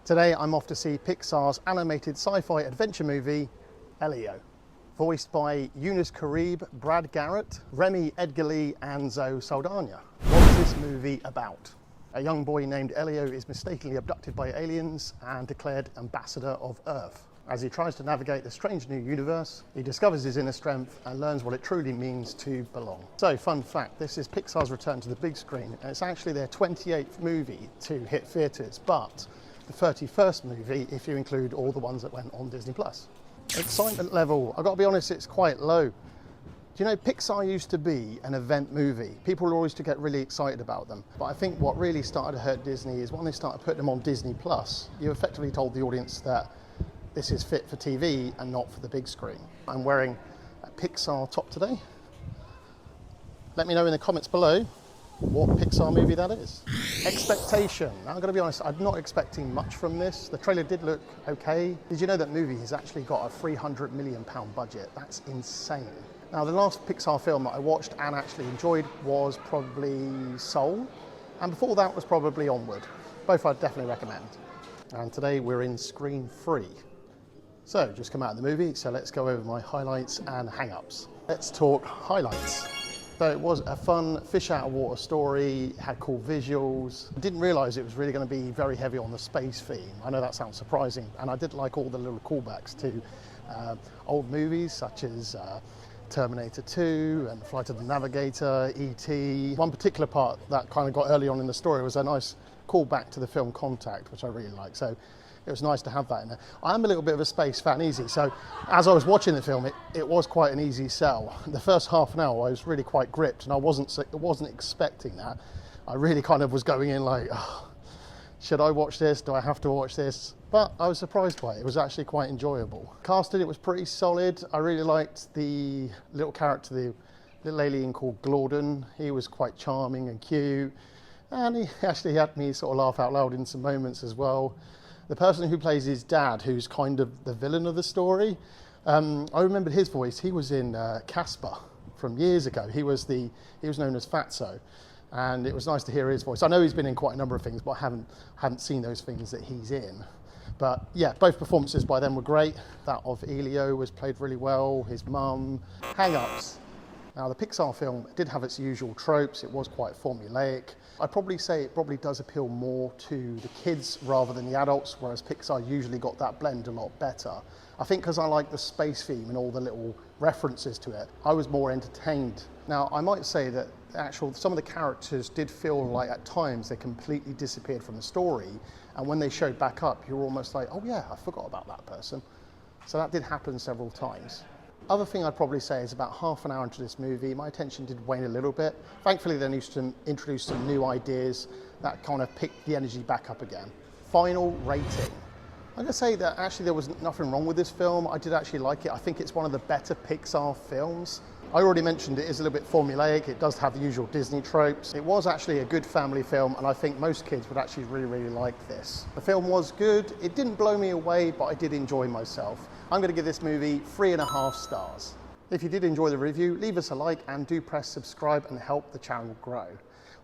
Today I'm off to see Pixar's animated sci-fi adventure movie, Elio. Voiced by Yunus Karib, Brad Garrett, Remy Edgerly and Zoe Saldana. What is this movie about? A young boy named Elio is mistakenly abducted by aliens and declared ambassador of Earth. As he tries to navigate the strange new universe, he discovers his inner strength and learns what it truly means to belong. So, fun fact, this is Pixar's return to the big screen, and it's actually their 28th movie to hit theatres, but the 31st movie if you include all the ones that went on Disney+. Excitement level, I've got to be honest, it's quite low. Do you know, Pixar used to be an event movie. People always used to get really excited about them. But I think what really started to hurt Disney is when they started putting them on Disney+, you effectively told the audience that this is fit for TV and not for the big screen. I'm wearing a Pixar top today. Let me know in the comments below what Pixar movie that is. Expectation. Now, I'm going to be honest, I'm not expecting much from this. The trailer did look okay. Did you know that movie has actually got a £300 million budget? That's insane. Now, the last Pixar film that I watched and actually enjoyed was probably Soul, and before that was probably Onward. Both I'd definitely recommend. And today we're in screen 3. So, just come out of the movie, so let's go over my highlights and hang-ups. Let's talk highlights. So it was a fun fish out of water story, had cool visuals. I didn't realise it was really going to be very heavy on the space theme. I know that sounds surprising, and I did like all the little callbacks to old movies such as Terminator 2 and Flight of the Navigator, E.T. One particular part that kind of got early on in the story was a nice callback to the film Contact, which I really liked. So it was nice to have that in there. I'm a little bit of a space fan, easy, so as I was watching the film, it was quite an easy sell. The first half an hour I was really quite gripped, and I wasn't expecting that. I really kind of was going in like, oh, should I watch this? Do I have to watch this? But I was surprised by it. It was actually quite enjoyable. Casting, it was pretty solid. I really liked the little character, the little alien called Glorden. He was quite charming and cute, and he actually had me sort of laugh out loud in some moments as well. The person who plays his dad, who's kind of the villain of the story, I remembered his voice. He was in Casper from years ago. He was known as Fatso, and it was nice to hear his voice. I know he's been in quite a number of things, but I haven't seen those things that he's in. But yeah, both performances by them were great. That of Elio was played really well. His mum. Hang-ups. Now, the Pixar film did have its usual tropes. It was quite formulaic. I'd probably say it probably does appeal more to the kids rather than the adults, whereas Pixar usually got that blend a lot better. I think because I like the space theme and all the little references to it, I was more entertained. Now, I might say that some of the characters did feel like at times they completely disappeared from the story, and when they showed back up, you were almost like, oh yeah, I forgot about that person. So that did happen several times. Other thing I'd probably say is about half an hour into this movie, my attention did wane a little bit. Thankfully, they introduced some new ideas that kind of picked the energy back up again. Final rating. I'm going to say that actually there was nothing wrong with this film. I did actually like it. I think it's one of the better Pixar films. I already mentioned it is a little bit formulaic. It does have the usual Disney tropes. It was actually a good family film, and I think most kids would actually really, really like this. The film was good. It didn't blow me away, but I did enjoy myself. I'm going to give this movie 3.5 stars. If you did enjoy the review, leave us a like and do press subscribe and help the channel grow.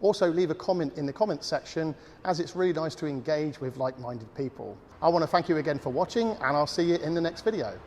Also, leave a comment in the comments section, as it's really nice to engage with like-minded people. I want to thank you again for watching, and I'll see you in the next video.